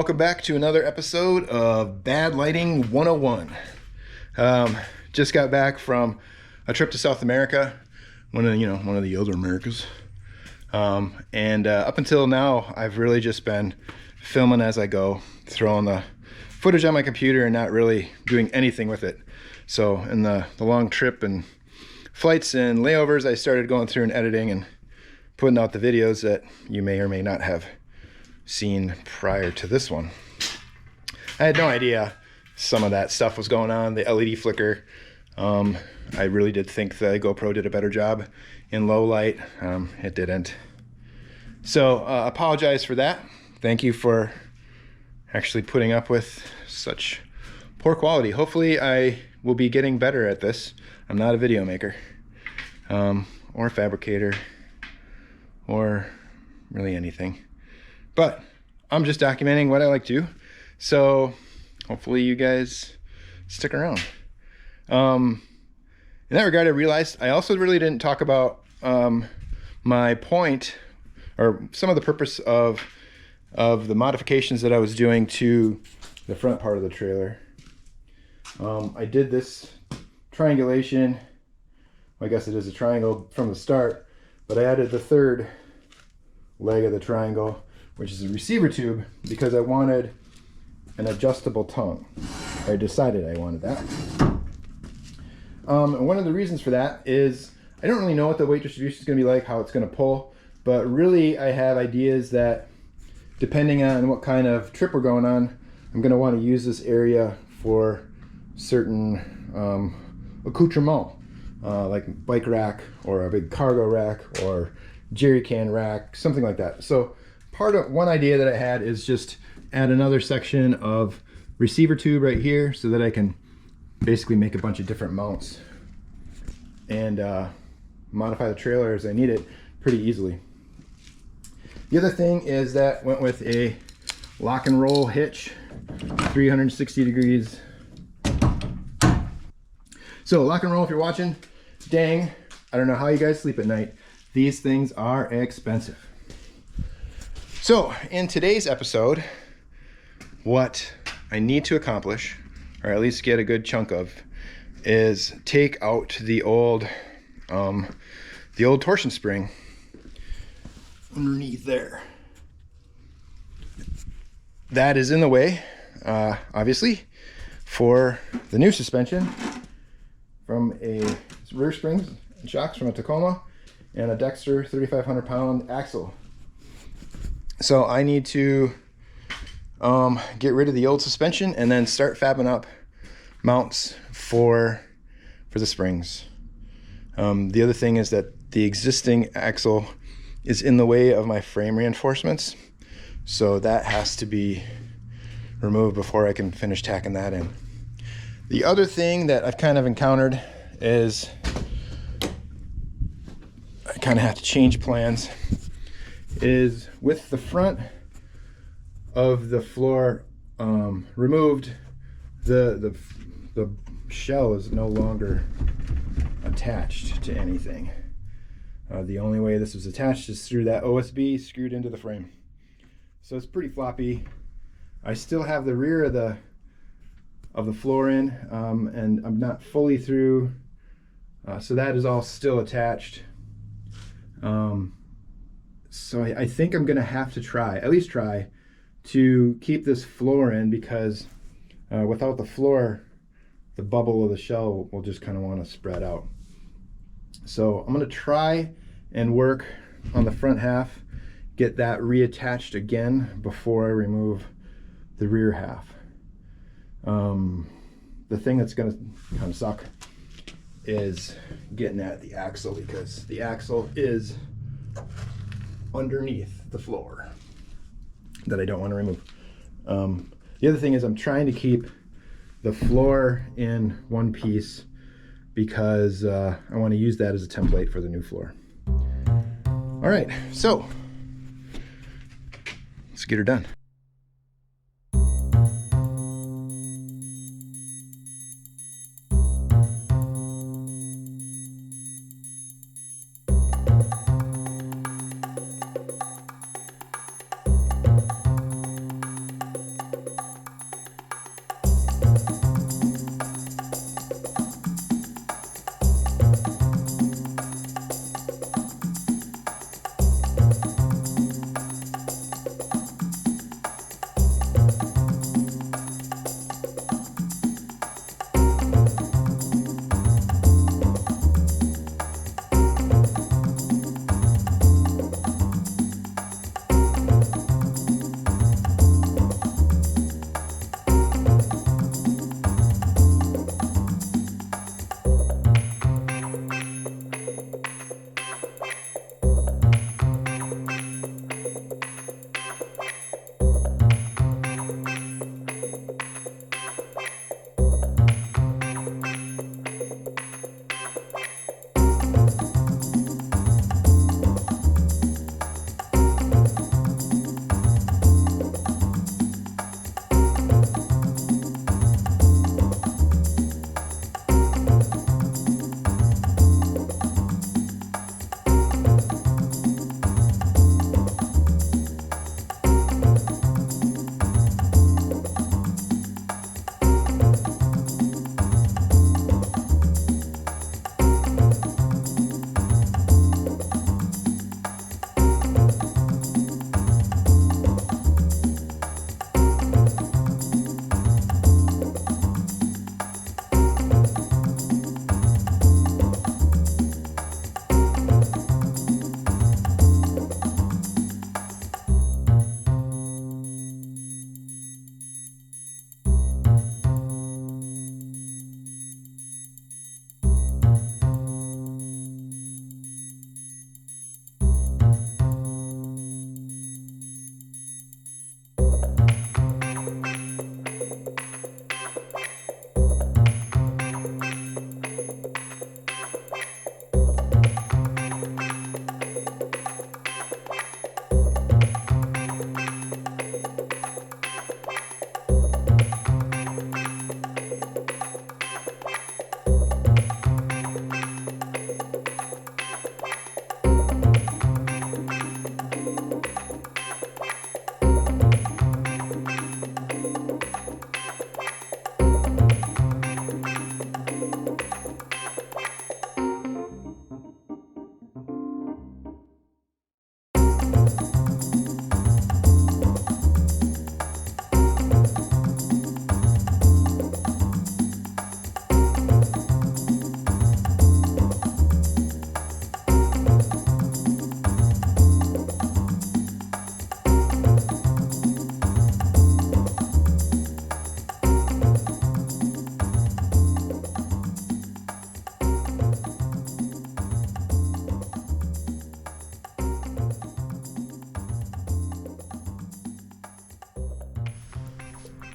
welcome back to another episode of Bad Lighting 101. Just got back from a trip to South America, one of the older Americas. And up until now, I've really just been filming as I go, throwing the footage on my computer and not really doing anything with it. So in the long trip and flights and layovers, I started going through and editing and putting out the videos that you may or may not have seen prior to this one. I had no idea some of that stuff was going on, the LED flicker. I really did think the GoPro did a better job in low light. It didn't. So apologize for that. Thank you for actually putting up with such poor quality. Hopefully I will be getting better at this. I'm not a video maker or a fabricator or really anything. But I'm just documenting what I like to do, so hopefully you guys stick around. In that regard, I realized I also really didn't talk about my point or some of the purpose of the modifications that I was doing to the front part of the trailer. I did this triangulation. I guess it is a triangle from the start, but I added the third leg of the triangle, which is a receiver tube, because I wanted an adjustable tongue. I decided I wanted that. And one of the reasons for that is I don't really know what the weight distribution is going to be like, how it's going to pull, but really I have ideas that depending on what kind of trip we're going on, I'm going to want to use this area for certain accoutrement, like bike rack or a big cargo rack or jerry can rack, something like that. So one idea that I had is just add another section of receiver tube right here so that I can basically make a bunch of different mounts and modify the trailer as I need it pretty easily. The other thing is that went with a lock and roll hitch, 360 degrees. So lock and roll, if you're watching, dang, I don't know how you guys sleep at night. These things are expensive. So in today's episode, what I need to accomplish, or at least get a good chunk of, is take out the old torsion spring underneath there. That is in the way, obviously, for the new suspension from a rear springs and shocks from a Tacoma and a Dexter 3,500 pound axle. So I need to get rid of the old suspension and then start fabbing up mounts for the springs. The other thing is that the existing axle is in the way of my frame reinforcements, so that has to be removed before I can finish tacking that in. The other thing that I've kind of encountered is I kind of have to change plans, is with the front of the floor removed, the shell is no longer attached to anything. The only way this was attached is through that OSB screwed into the frame. So it's pretty floppy. I still have the rear of the floor in, and I'm not fully through, so that is all still attached. So I think I'm gonna have to at least try to keep this floor in, because without the floor, the bubble of the shell will just kind of want to spread out. So I'm gonna try and work on the front half, get that reattached again before I remove the rear half. The thing that's gonna kind of suck is getting at the axle, because the axle is underneath the floor that I don't want to remove. The other thing is I'm trying to keep the floor in one piece, because I want to use that as a template for the new floor. All right, so let's get her done.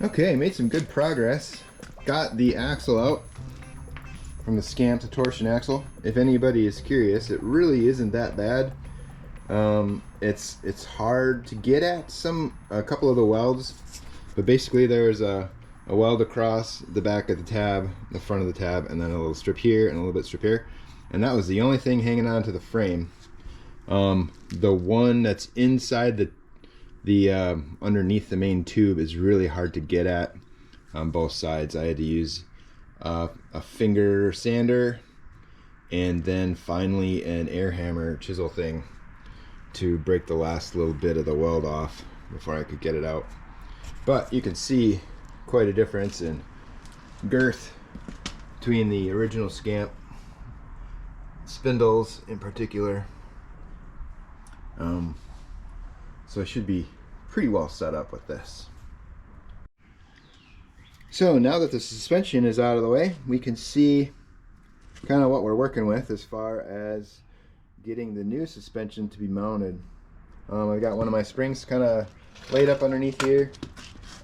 Okay, made some good progress. Got the axle out from the Scamp torsion axle. If anybody is curious, it really isn't that bad. It's hard to get at a couple of the welds, but basically there's a weld across the back of the tab, the front of the tab, and then a little strip here and a little bit strip here, and that was the only thing hanging on to the frame. The one that's inside the underneath the main tube is really hard to get at on both sides. I had to use a finger sander and then finally an air hammer chisel thing to break the last little bit of the weld off before I could get it out. But you can see quite a difference in girth between the original Scamp spindles in particular. So I should be pretty well set up with this. So now that the suspension is out of the way, we can see kind of what we're working with as far as getting the new suspension to be mounted. I've got one of my springs kind of laid up underneath here,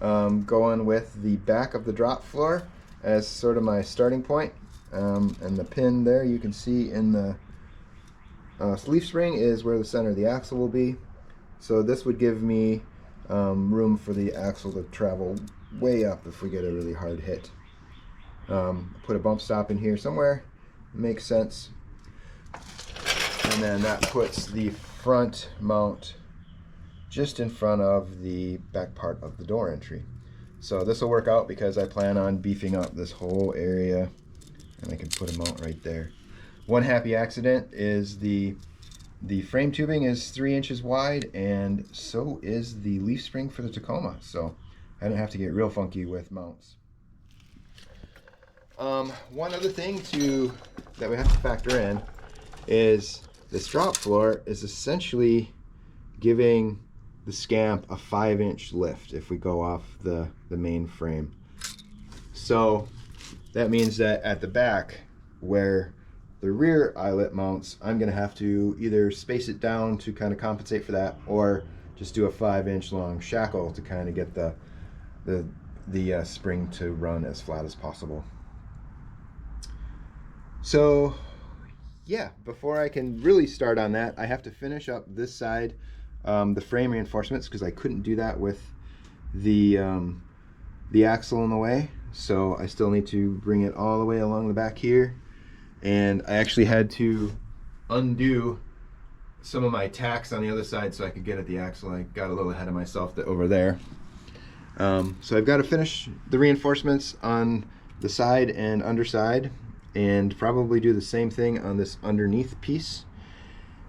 going with the back of the drop floor as sort of my starting point, and the pin there you can see in the leaf spring is where the center of the axle will be. So this would give me room for the axle to travel way up if we get a really hard hit. Put a bump stop in here somewhere, makes sense. And then that puts the front mount just in front of the back part of the door entry. So this will work out because I plan on beefing up this whole area, and I can put a mount right there. One happy accident is the frame tubing is 3 inches wide, and so is the leaf spring for the Tacoma, so I don't have to get real funky with mounts. One other thing that we have to factor in is this drop floor is essentially giving the Scamp a 5-inch lift if we go off the main frame. So that means that at the back where the rear eyelet mounts, I'm going to have to either space it down to kind of compensate for that, or just do a 5-inch long shackle to kind of get the spring to run as flat as possible. So yeah, before I can really start on that, I have to finish up this side, the frame reinforcements, because I couldn't do that with the axle in the way. So I still need to bring it all the way along the back here. And I actually had to undo some of my tacks on the other side so I could get at the axle. I got a little ahead of myself over there. So I've got to finish the reinforcements on the side and underside, and probably do the same thing on this underneath piece.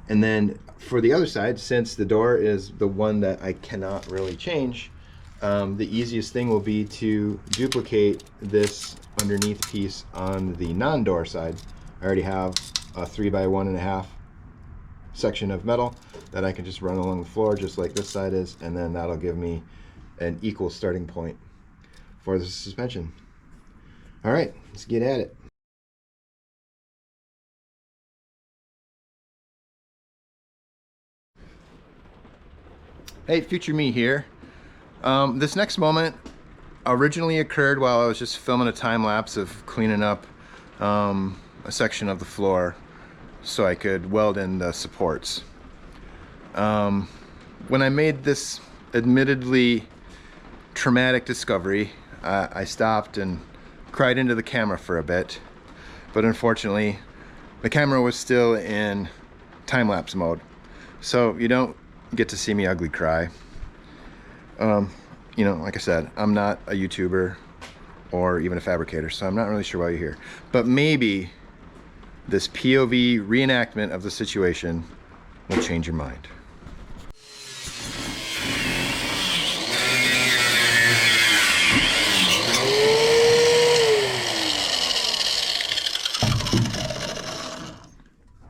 And then for the other side, since the door is the one that I cannot really change, the easiest thing will be to duplicate this underneath piece on the non-door side. I already have a 3x1.5 section of metal that I can just run along the floor just like this side is, and then that'll give me an equal starting point for the suspension. All right, let's get at it. Hey, future me here. This next moment originally occurred while I was just filming a time lapse of cleaning up a section of the floor so I could weld in the supports. When I made this admittedly traumatic discovery, I stopped and cried into the camera for a bit, but unfortunately the camera was still in time-lapse mode, so you don't get to see me ugly cry. You know, like I said, I'm not a YouTuber or even a fabricator, so I'm not really sure why you're here, but maybe this POV reenactment of the situation will change your mind.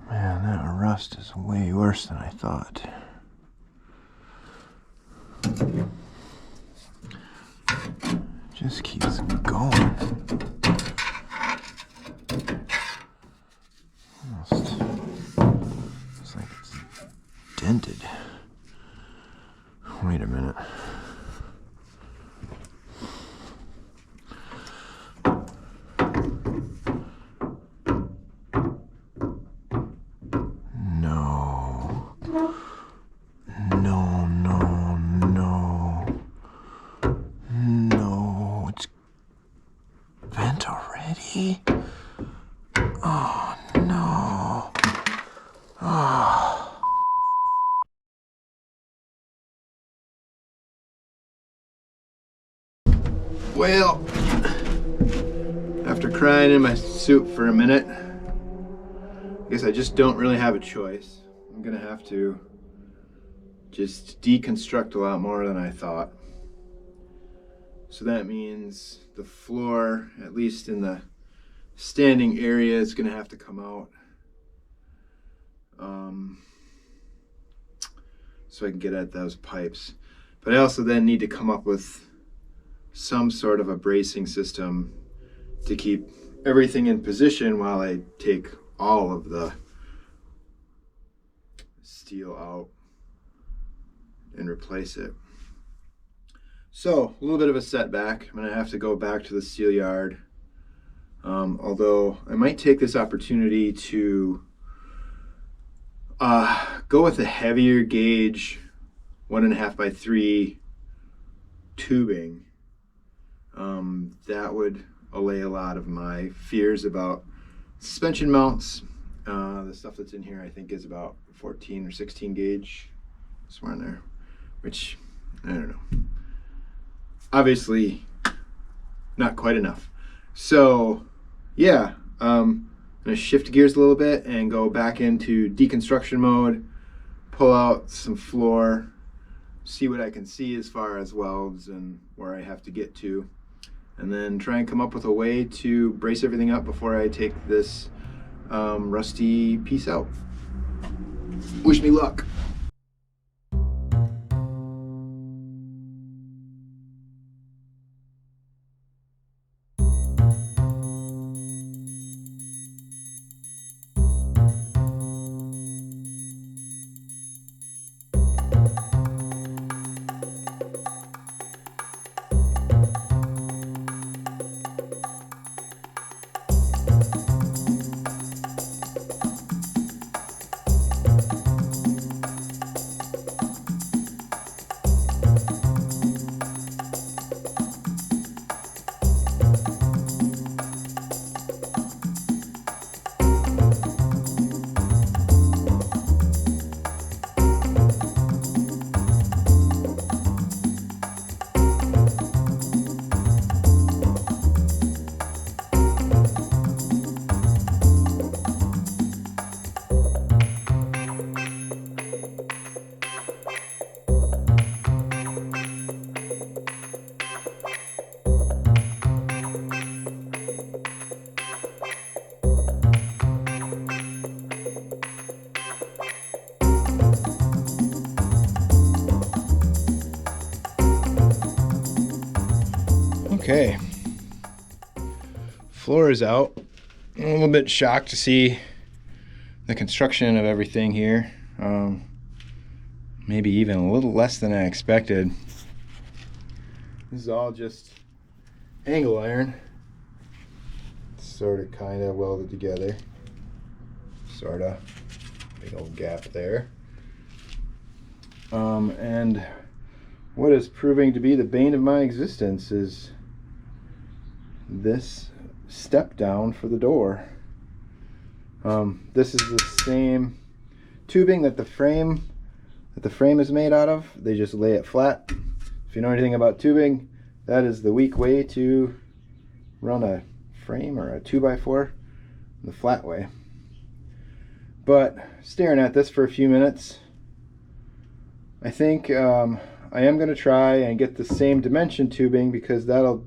Man, that rust is way worse than I thought. Just keeps going. Almost looks like it's dented. Wait a minute. Oh no. Oh. Well, after crying in my soup for a minute, I guess I just don't really have a choice. I'm gonna have to just deconstruct a lot more than I thought. So that means the floor, at least in the standing area, is gonna have to come out. So I can get at those pipes. But I also then need to come up with some sort of a bracing system to keep everything in position while I take all of the steel out and replace it. So a little bit of a setback. I'm gonna have to go back to the steel yard. Although I might take this opportunity to go with a heavier gauge 1.5 by 3 tubing. That would allay a lot of my fears about suspension mounts. The stuff that's in here I think is about 14 or 16 gauge, somewhere in there, which I don't know. Obviously not quite enough. So yeah, I'm gonna shift gears a little bit and go back into deconstruction mode, pull out some floor, see what I can see as far as welds and where I have to get to, and then try and come up with a way to brace everything up before I take this rusty piece out. Wish me luck. Okay, floor is out. I'm a little bit shocked to see the construction of everything here. Maybe even a little less than I expected. This is all just angle iron, sort of kind of welded together, sort of. Big old gap there. And what is proving to be the bane of my existence is this step down for the door. This is the same tubing that the frame is made out of. They just lay it flat. If you know anything about tubing, that is the weak way to run a frame or a 2x4, the flat way. But staring at this for a few minutes, I think I am going to try and get the same dimension tubing, because that'll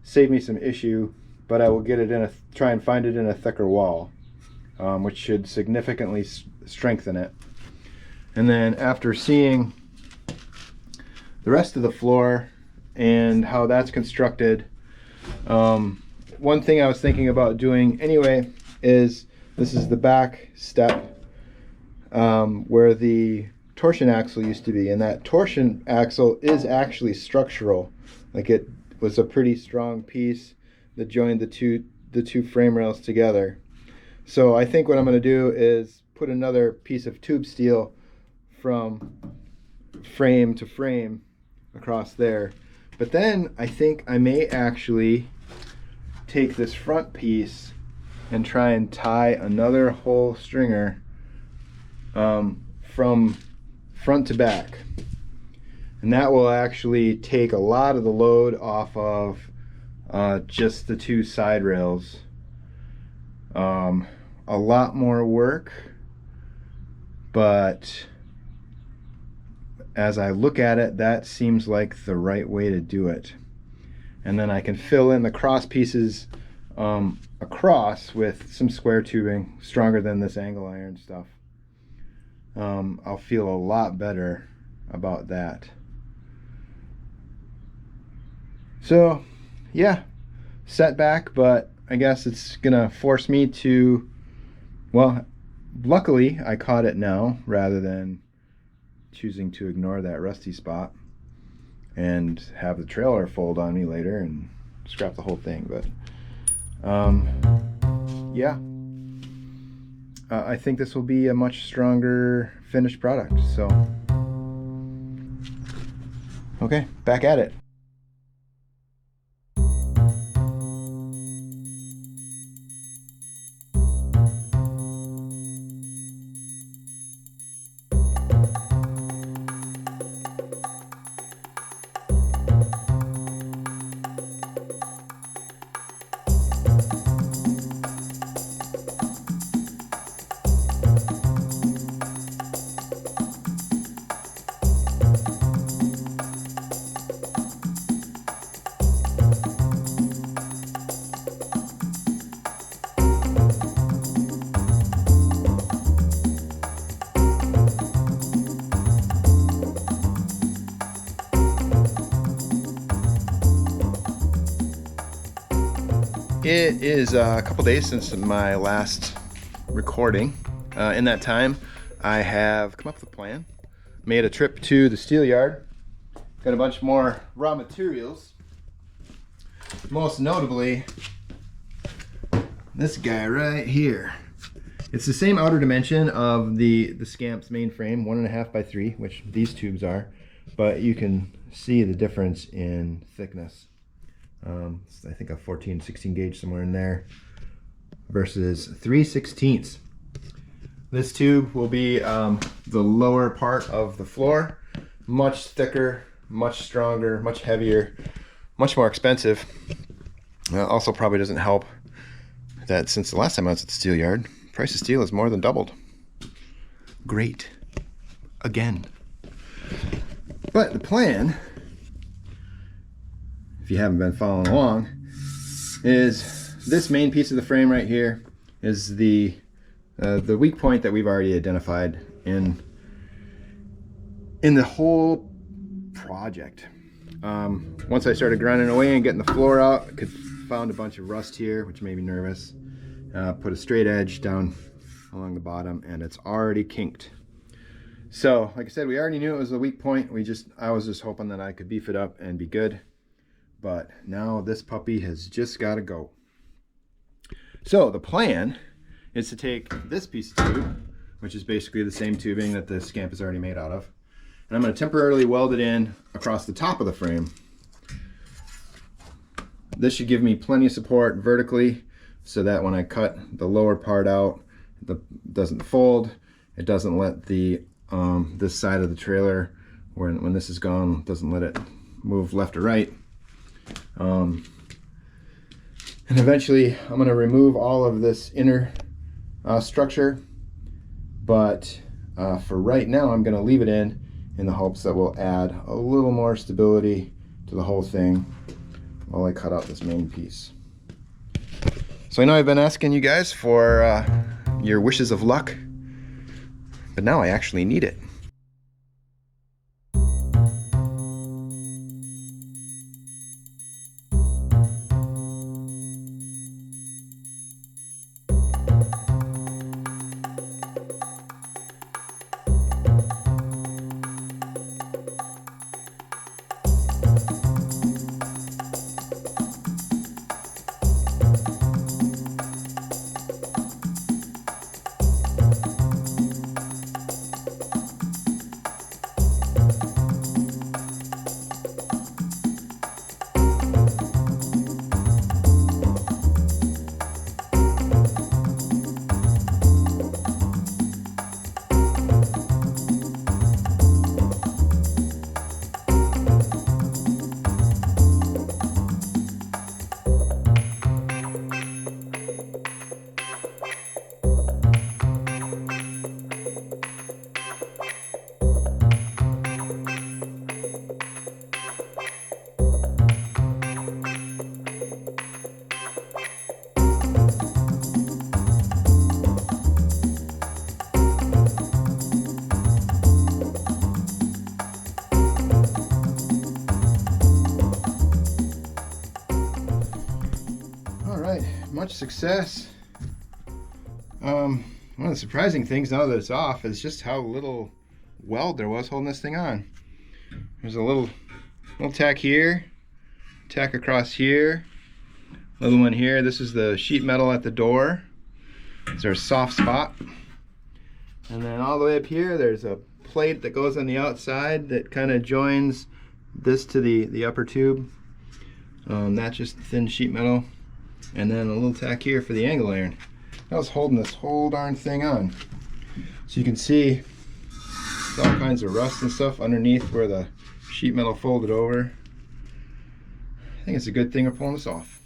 save me some issue, but I will get it in try and find it in a thicker wall, which should significantly strengthen it. And then after seeing the rest of the floor and how that's constructed, one thing I was thinking about doing anyway is, this is the back step where the torsion axle used to be, and that torsion axle is actually structural. Like, it was a pretty strong piece that joined the two frame rails together. So I think what I'm going to do is put another piece of tube steel from frame to frame across there. But then I think I may actually take this front piece and try and tie another whole stringer from front to back. And that will actually take a lot of the load off of just the two side rails. A lot more work, but as I look at it, that seems like the right way to do it. And then I can fill in the cross pieces across with some square tubing, stronger than this angle iron stuff. I'll feel a lot better about that. So yeah, setback, but I guess it's gonna force me to, well, luckily I caught it now rather than choosing to ignore that rusty spot and have the trailer fold on me later and scrap the whole thing. But yeah, I think this will be a much stronger finished product. So okay, back at it. It is a couple days since my last recording. In that time, I have come up with a plan, made a trip to the steel yard, got a bunch more raw materials, most notably this guy right here. It's the same outer dimension of the Scamp's main frame, 1.5 by 3, which these tubes are, but you can see the difference in thickness. I think a 14-16 gauge somewhere in there versus 3/16. This tube will be the lower part of the floor, much thicker, much stronger, much heavier, much more expensive. Also probably doesn't help that since the last time I was at the steel yard, price of steel has more than doubled. Great. Again. But the plan, if you haven't been following along, is this main piece of the frame right here is the weak point that we've already identified in the whole project. Once I started grinding away and getting the floor out, I found a bunch of rust here, which made me nervous. Put a straight edge down along the bottom, and it's already kinked. So, like I said, we already knew it was a weak point. I was just hoping that I could beef it up and be good. But now this puppy has just got to go. So the plan is to take this piece of tube, which is basically the same tubing that the Scamp is already made out of, and I'm going to temporarily weld it in across the top of the frame. This should give me plenty of support vertically so that when I cut the lower part out, it doesn't fold. It doesn't let the this side of the trailer, when this is gone, doesn't let it move left or right. And eventually I'm going to remove all of this inner structure, but for right now I'm going to leave it in the hopes that we'll add a little more stability to the whole thing while I cut out this main piece. So I know I've been asking you guys for your wishes of luck, but now I actually need it. much success. One of the surprising things now that it's off is just how little weld there was holding this thing on. There's a little tack here, tack across here, little one here. This is the sheet metal at the door. It's our soft spot. And then all the way up here, there's a plate that goes on the outside that kind of joins this to the upper tube. That's just thin sheet metal. And then a little tack here for the angle iron. That was holding this whole darn thing on. So you can see there's all kinds of rust and stuff underneath where the sheet metal folded over. I think it's a good thing we're pulling this off.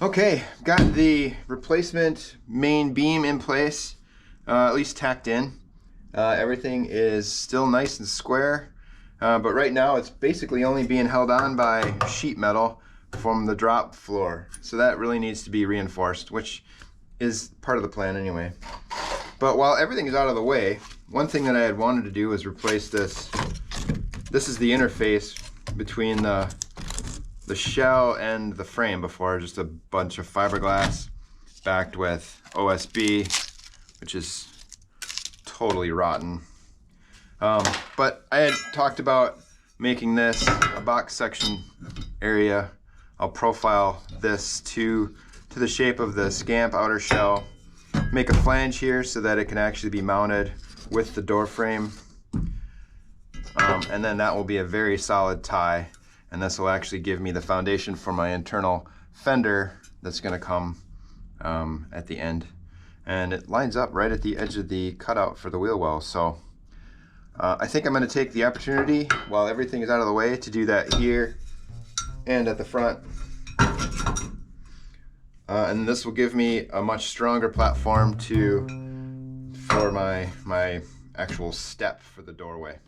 Okay, got the replacement main beam in place, at least tacked in. Everything is still nice and square, but right now it's basically only being held on by sheet metal from the drop floor. So that really needs to be reinforced, which is part of the plan anyway. But while everything is out of the way, one thing that I had wanted to do was replace this. This is the interface between the shell and the frame before, just a bunch of fiberglass backed with OSB, which is totally rotten. But I had talked about making this a box section area. I'll profile this to the shape of the Scamp outer shell, make a flange here so that it can actually be mounted with the door frame, and then that will be a very solid tie. And this will actually give me the foundation for my internal fender that's going to come at the end. And it lines up right at the edge of the cutout for the wheel well. So I think I'm going to take the opportunity while everything is out of the way to do that here and at the front. And this will give me a much stronger platform for my actual step for the doorway.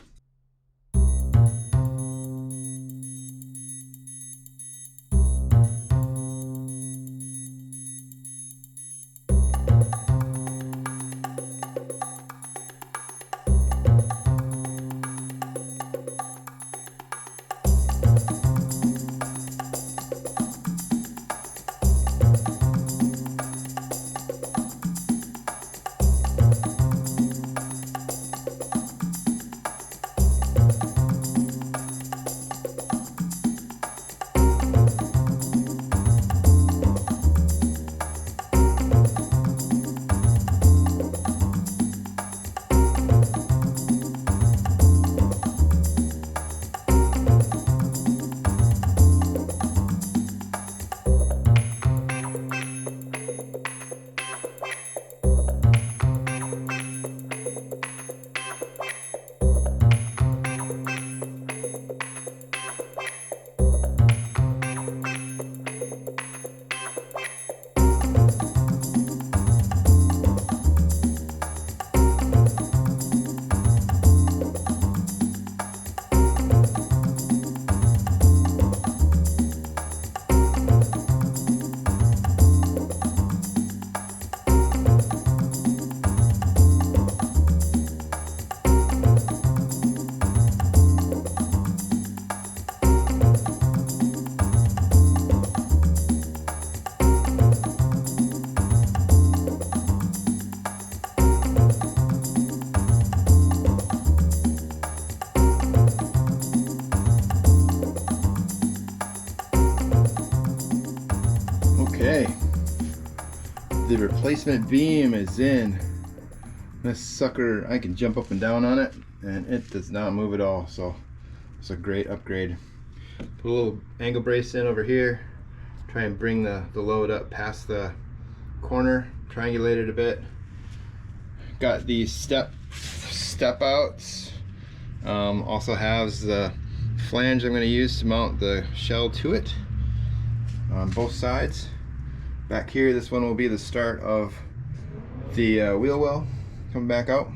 Okay, the replacement beam is in. This sucker, I can jump up and down on it and it does not move at all, so it's a great upgrade. Put a little angle brace in over here, try and bring the load up past the corner, triangulate it a bit. Got these step outs. Also has the flange I'm going to use to mount the shell to it on both sides. Back here, this one will be the start of the wheel well coming back out.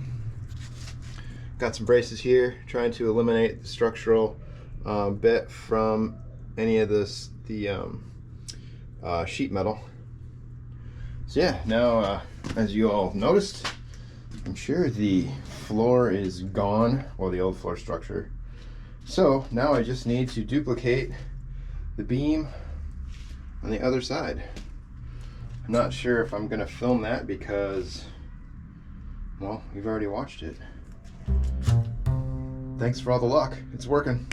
Got some braces here, trying to eliminate the structural bit from any of the sheet metal. So yeah, now as you all noticed, I'm sure the floor is gone, well, the old floor structure. So now I just need to duplicate the beam on the other side. I'm not sure if I'm gonna film that because, well, you've already watched it. Thanks for all the luck, it's working.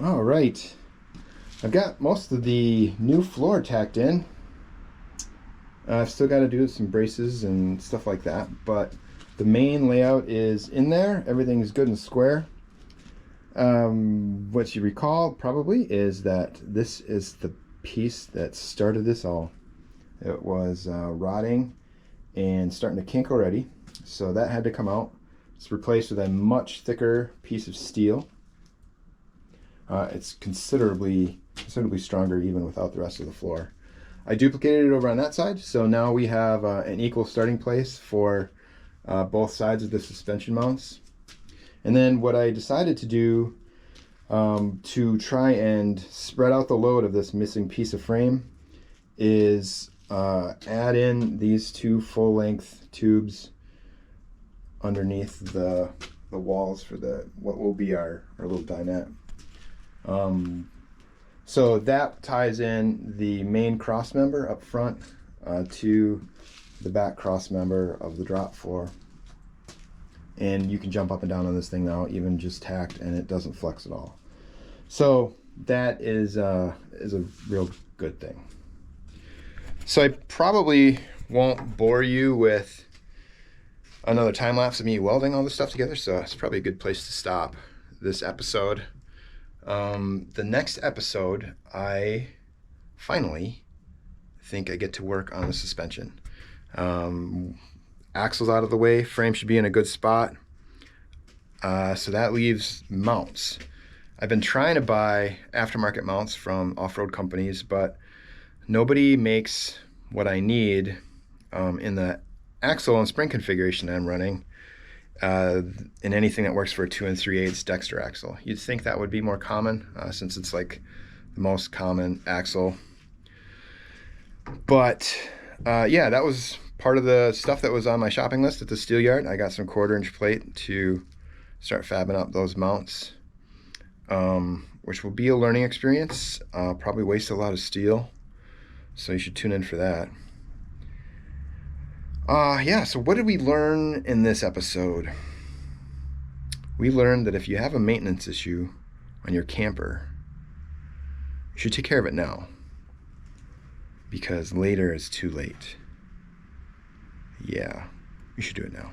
All right, I've got most of the new floor tacked in. I've still got to do some braces and stuff like that, but the main layout is in there. Everything is good and square. What you recall probably is that this is the piece that started this all. It was rotting and starting to kink already, so that had to come out. It's replaced with a much thicker piece of steel. It's considerably stronger even without the rest of the floor. I duplicated it over on that side, so now we have an equal starting place for both sides of the suspension mounts. And then what I decided to do to try and spread out the load of this missing piece of frame is add in these two full-length tubes underneath the walls for what will be our little dinette. So that ties in the main cross member up front to the back cross member of the drop floor. and you can jump up and down on this thing now, even just tacked, and it doesn't flex at all. So that is a real good thing. So I probably won't bore you with another time lapse of me welding all this stuff together, so it's probably a good place to stop this episode. The next episode, I finally think I get to work on the suspension. Axle's out of the way, frame should be in a good spot. So that leaves mounts. I've been trying to buy aftermarket mounts from off-road companies, but nobody makes what I need in the axle and spring configuration that I'm running in anything that works for a 2 3/8 Dexter axle. You'd think that would be more common since it's like the most common axle. But yeah, that was part of the stuff that was on my shopping list at the steel yard. I got some 1/4-inch plate to start fabbing up those mounts, which will be a learning experience. Probably waste a lot of steel, so you should tune in for that. Yeah, so what did we learn in this episode? We learned that if you have a maintenance issue on your camper, you should take care of it now, because later is too late. Yeah, you should do it now.